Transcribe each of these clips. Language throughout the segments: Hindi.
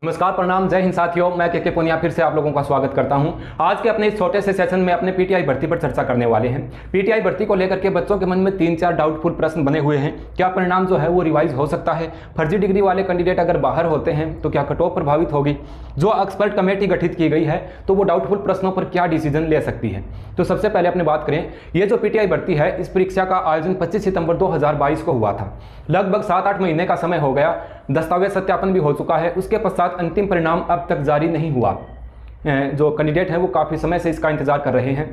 नमस्कार, प्रणाम, जय हिंद साथियों। मैं के पुनिया फिर से आप लोगों का स्वागत करता हूं। आज के अपने इस छोटे से सेशन में अपने पीटीआई भर्ती पर चर्चा करने वाले हैं। पीटीआई भर्ती को लेकर के बच्चों के मन में 3-4 डाउटफुल प्रश्न बने हुए हैं। क्या परिणाम जो है वो रिवाइज हो सकता है? फर्जी डिग्री वाले कैंडिडेट अगर बाहर होते हैं तो क्या कट ऑफ प्रभावित होगी? जो एक्सपर्ट कमेटी गठित की गई है तो वो डाउटफुल प्रश्नों पर क्या डिसीजन ले सकती है? तो सबसे पहले अपने बात करें, ये जो पीटीआई भर्ती है, इस परीक्षा का आयोजन 25 सितंबर 2022 को हुआ था। लगभग 7-8 महीने का समय हो गया। दस्तावेज सत्यापन भी हो चुका है। उसके पश्चात अंतिम परिणाम अब तक जारी नहीं हुआ। जो कैंडिडेट हैं वो काफ़ी समय से इसका इंतजार कर रहे हैं।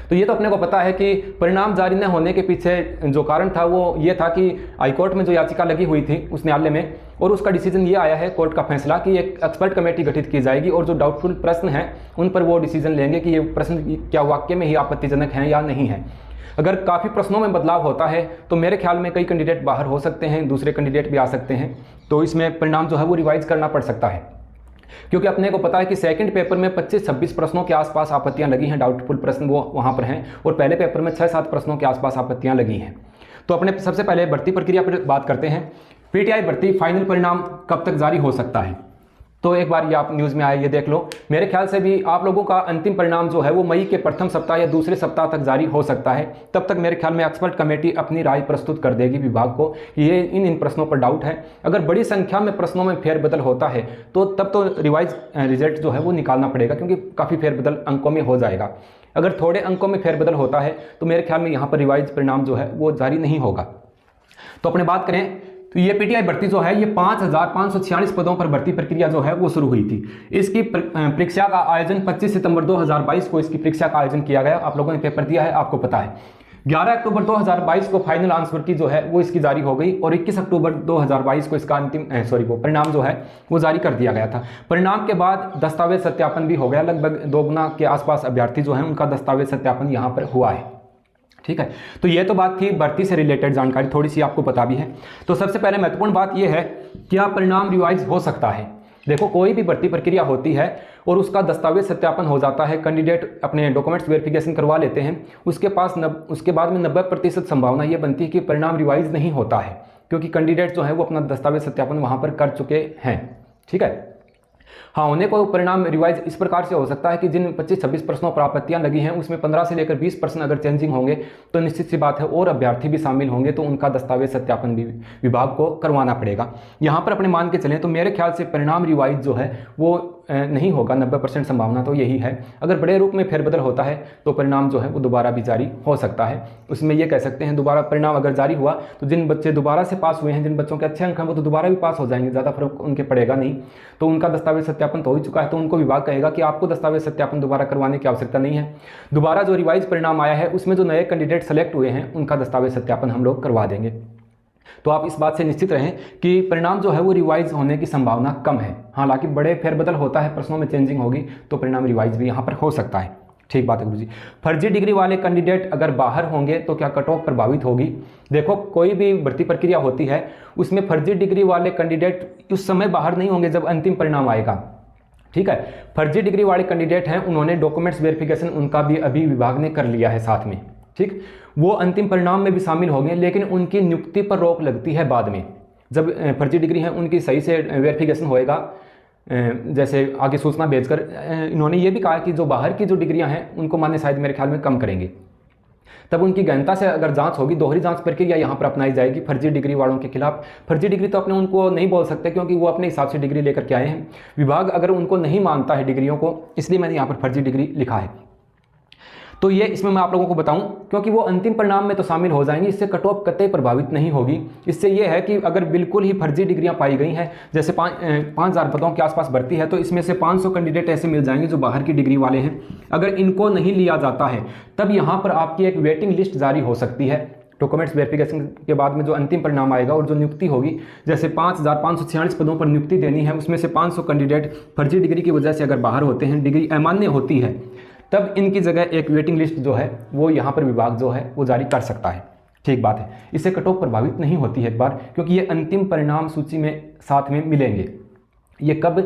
तो ये तो अपने को पता है कि परिणाम जारी न होने के पीछे जो कारण था वो ये था कि हाईकोर्ट में जो याचिका लगी हुई थी उस न्यायालय में, और उसका डिसीजन ये आया है, कोर्ट का फैसला, कि एक एक्सपर्ट कमेटी गठित की जाएगी और जो डाउटफुल प्रश्न हैं उन पर वो डिसीजन लेंगे कि ये प्रश्न क्या वाकई में ही आपत्तिजनक हैं या नहीं है। अगर काफ़ी प्रश्नों में बदलाव होता है तो मेरे ख्याल में कई कैंडिडेट बाहर हो सकते हैं, दूसरे कैंडिडेट भी आ सकते हैं। तो इसमें परिणाम जो है वो रिवाइज करना पड़ सकता है, क्योंकि अपने को पता है कि सेकंड पेपर में 25-26 प्रश्नों के आसपास आपत्तियां लगी हैं, डाउटफुल प्रश्न वो वहां पर हैं, और पहले पेपर में 6-7 प्रश्नों के आसपास आपत्तियां लगी हैं। तो अपने सबसे पहले भर्ती प्रक्रिया पर बात करते हैं। पीटीआई भर्ती फाइनल परिणाम कब तक जारी हो सकता है? तो एक बार ये आप न्यूज़ में आए, ये देख लो। मेरे ख्याल से भी आप लोगों का अंतिम परिणाम जो है वो मई के प्रथम सप्ताह या दूसरे सप्ताह तक जारी हो सकता है। तब तक मेरे ख्याल में एक्सपर्ट कमेटी अपनी राय प्रस्तुत कर देगी विभाग को कि ये इन प्रश्नों पर डाउट है। अगर बड़ी संख्या में प्रश्नों में फेरबदल होता है तो तब तो रिवाइज रिजल्ट जो है वो निकालना पड़ेगा, क्योंकि काफ़ी फेरबदल अंकों में हो जाएगा। अगर थोड़े अंकों में फेरबदल होता है तो मेरे ख्याल में यहाँ पर रिवाइज परिणाम जो है वो जारी नहीं होगा। तो अपने बात करें तो ये पीटीआई भर्ती जो है ये 5,546 पदों पर भर्ती प्रक्रिया जो है वो शुरू हुई थी। इसकी परीक्षा का आयोजन 25 सितंबर 2022 को इसकी परीक्षा का आयोजन किया गया। आप लोगों ने पेपर दिया है, आपको पता है। 11 अक्टूबर 2022 को फाइनल आंसर की जो है वो इसकी जारी हो गई, और 21 अक्टूबर 2022 को इसका परिणाम जो है वो जारी कर दिया गया था। परिणाम के बाद दस्तावेज सत्यापन भी हो गया। लगभग 2 गुना के आसपास अभ्यर्थी जो है उनका दस्तावेज सत्यापन यहाँ पर हुआ है। ठीक है, तो ये तो बात थी भर्ती से रिलेटेड जानकारी, थोड़ी सी आपको पता भी है। तो सबसे पहले महत्वपूर्ण बात यह है, क्या परिणाम रिवाइज हो सकता है? देखो, कोई भी भर्ती प्रक्रिया होती है और उसका दस्तावेज सत्यापन हो जाता है, कैंडिडेट अपने डॉक्यूमेंट्स वेरिफिकेशन करवा लेते हैं, उसके बाद में 90% संभावना ये बनती है कि परिणाम रिवाइज नहीं होता है, क्योंकि कैंडिडेट जो है वो अपना दस्तावेज सत्यापन वहाँ पर कर चुके हैं। ठीक है, हाँ, होने को परिणाम रिवाइज इस प्रकार से हो सकता है कि जिन 25-26 प्रश्नों पर आपत्तियां लगी हैं उसमें 15 से लेकर 20 प्रश्न अगर चेंजिंग होंगे तो निश्चित सी बात है और अभ्यर्थी भी शामिल होंगे तो उनका दस्तावेज सत्यापन भी विभाग को करवाना पड़ेगा। यहाँ पर अपने मान के चलें तो मेरे ख्याल से परिणाम रिवाइज जो है वो नहीं होगा। 90% संभावना तो यही है। अगर बड़े रूप में फेरबदल होता है तो परिणाम जो है वो दोबारा भी जारी हो सकता है। उसमें ये कह सकते हैं, दोबारा परिणाम अगर जारी हुआ तो जिन बच्चे दोबारा से पास हुए हैं, जिन बच्चों के अच्छे अंक हैं, वो तो दोबारा भी पास हो जाएंगे, ज़्यादा फर्क उनके पड़ेगा नहीं। तो उनका दस्तावेज सत्यापन तो हो ही चुका है, तो उनको विभाग कहेगा कि आपको दस्तावेज सत्यापन दोबारा करवाने की आवश्यकता नहीं है। दोबारा जो रिवाइज परिणाम आया है उसमें जो नए कैंडिडेट सेलेक्ट हुए हैं उनका दस्तावेज सत्यापन हम लोग करवा देंगे। तो आप इस बात से निश्चित रहें कि परिणाम जो है वो रिवाइज होने की संभावना कम है। हालांकि बड़े फेरबदल होता है, प्रश्नों में चेंजिंग होगी तो परिणाम रिवाइज भी यहाँ पर हो सकता है। ठीक बात है गुरुजी। फर्जी डिग्री वाले कैंडिडेट अगर बाहर होंगे तो क्या कट ऑफ प्रभावित होगी? देखो, कोई भी भर्ती प्रक्रिया होती है उसमें फर्जी डिग्री वाले कैंडिडेट उस समय बाहर नहीं होंगे जब अंतिम परिणाम आएगा। ठीक है, फर्जी डिग्री वाले कैंडिडेट हैं, उन्होंने डॉक्यूमेंट्स वेरिफिकेशन उनका भी अभी विभाग ने कर लिया है साथ में। ठीक, वो अंतिम परिणाम में भी शामिल होंगे, लेकिन उनकी नियुक्ति पर रोक लगती है बाद में। जब फर्जी डिग्री है उनकी सही से वेरिफिकेशन होएगा, जैसे आगे सूचना भेजकर इन्होंने ये भी कहा कि जो बाहर की जो डिग्रियां हैं उनको मान्य शायद मेरे ख्याल में कम करेंगे। तब उनकी गहनता से अगर जांच होगी, दोहरी जांच प्रक्रिया यहाँ पर अपनाई जाएगी फर्जी डिग्री वालों के खिलाफ। फर्जी डिग्री तो अपने उनको नहीं बोल सकते क्योंकि वो अपने हिसाब से डिग्री लेकर के आए हैं। विभाग अगर उनको नहीं मानता है डिग्रियों को, इसलिए मैंने यहाँ पर फर्जी डिग्री लिखा है। तो ये इसमें मैं आप लोगों को बताऊं क्योंकि वो अंतिम परिणाम में तो शामिल हो जाएंगे, इससे कट ऑफ कतई प्रभावित नहीं होगी। इससे ये है कि अगर बिल्कुल ही फर्जी डिग्रियां पाई गई हैं, जैसे 5,000 पदों के आसपास भर्ती है, तो इसमें से 500 कैंडिडेट ऐसे मिल जाएंगे जो बाहर की डिग्री वाले हैं। अगर इनको नहीं लिया जाता है तब यहाँ पर आपकी एक वेटिंग लिस्ट जारी हो सकती है। डॉक्यूमेंट्स वेरिफिकेशन के बाद में जो अंतिम परिणाम आएगा और जो नियुक्ति होगी, जैसे 5,546 पदों पर नियुक्ति देनी है, उसमें से 500 कैंडिडेट फर्जी डिग्री की वजह से अगर बाहर होते हैं, डिग्री अमान्य होती है, तब इनकी जगह एक वेटिंग लिस्ट जो है वो यहाँ पर विभाग जो है वो जारी कर सकता है। ठीक बात है, इससे कट ऑफ प्रभावित नहीं होती है एक बार, क्योंकि ये अंतिम परिणाम सूची में साथ में मिलेंगे। ये कब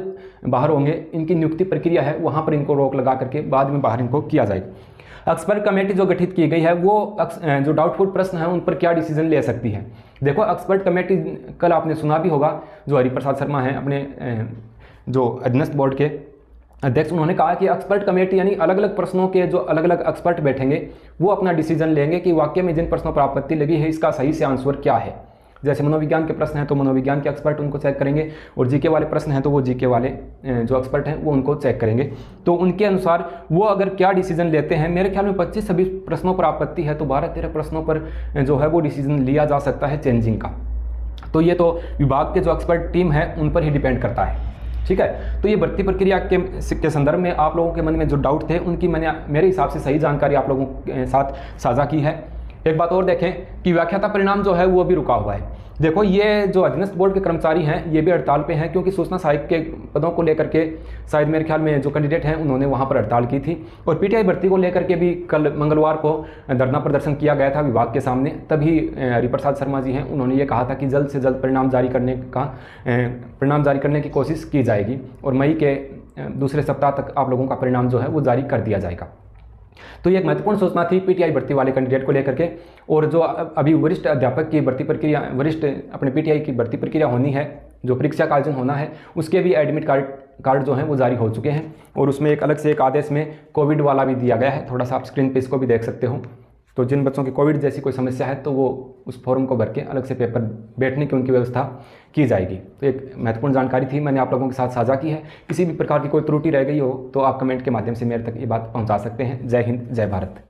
बाहर होंगे, इनकी नियुक्ति प्रक्रिया है, वहाँ पर इनको रोक लगा करके बाद में बाहर इनको किया जाएगा। एक्सपर्ट कमेटी जो गठित की गई है वो जो डाउटफुल प्रश्न है उन पर क्या डिसीजन ले सकती है? देखो, एक्सपर्ट कमेटी कल आपने सुना भी होगा, जो हरिप्रसाद शर्मा हैं अपने जो अधीनस्थ बोर्ड के अध्यक्ष, उन्होंने कहा कि एक्सपर्ट कमेटी यानी अलग अलग प्रश्नों के जो अलग अलग एक्सपर्ट बैठेंगे वो अपना डिसीजन लेंगे कि वाक्य में जिन प्रश्नों पर आपत्ति लगी है इसका सही से आंसर क्या है। जैसे मनोविज्ञान के प्रश्न हैं तो मनोविज्ञान के एक्सपर्ट उनको चेक करेंगे, और जीके वाले प्रश्न हैं तो वो जीके वाले जो एक्सपर्ट हैं वो उनको चेक करेंगे। तो उनके अनुसार वो अगर क्या डिसीजन लेते हैं, मेरे ख्याल में 25-26 प्रश्नों पर आपत्ति है तो 12-13 प्रश्नों पर जो है वो डिसीजन लिया जा सकता है चेंजिंग का। तो ये तो विभाग के जो एक्सपर्ट टीम है उन पर ही डिपेंड करता है। ठीक है, तो ये भर्ती प्रक्रिया के संदर्भ में आप लोगों के मन में जो डाउट थे उनकी मैंने मेरे हिसाब से सही जानकारी आप लोगों के साथ साझा की है। एक बात और देखें कि व्याख्याता परिणाम जो है वो भी रुका हुआ है। देखो ये जो अधीनस्थ बोर्ड के कर्मचारी हैं ये भी हड़ताल पे हैं, क्योंकि सूचना सहायक के पदों को लेकर के शायद मेरे ख्याल में जो कैंडिडेट हैं उन्होंने वहाँ पर हड़ताल की थी, और पीटीआई भर्ती को लेकर के भी कल मंगलवार को धरना प्रदर्शन किया गया था विभाग के सामने। तभी हरिप्रसाद शर्मा जी हैं, उन्होंने ये कहा था कि जल्द से जल्द परिणाम जारी करने की कोशिश की जाएगी और मई के दूसरे सप्ताह तक आप लोगों का परिणाम जो है वो जारी कर दिया जाएगा। तो ये एक महत्वपूर्ण सूचना थी पीटीआई भर्ती वाले कैंडिडेट को लेकर के। और जो अभी वरिष्ठ अध्यापक की भर्ती प्रक्रिया, वरिष्ठ अपने पीटीआई की भर्ती प्रक्रिया होनी है, जो परीक्षा का आयोजन होना है, उसके भी एडमिट कार्ड जो हैं वो जारी हो चुके हैं, और उसमें एक अलग से एक आदेश में कोविड वाला भी दिया गया है। थोड़ा सा आप स्क्रीन पे इसको भी देख सकते हो। तो जिन बच्चों की कोविड जैसी कोई समस्या है तो वो उस फॉर्म को भर के अलग से पेपर बैठने की उनकी व्यवस्था की जाएगी। तो एक महत्वपूर्ण जानकारी थी, मैंने आप लोगों के साथ साझा की है। किसी भी प्रकार की कोई त्रुटि रह गई हो तो आप कमेंट के माध्यम से मेरे तक ये बात पहुंचा सकते हैं। जय हिंद, जय भारत।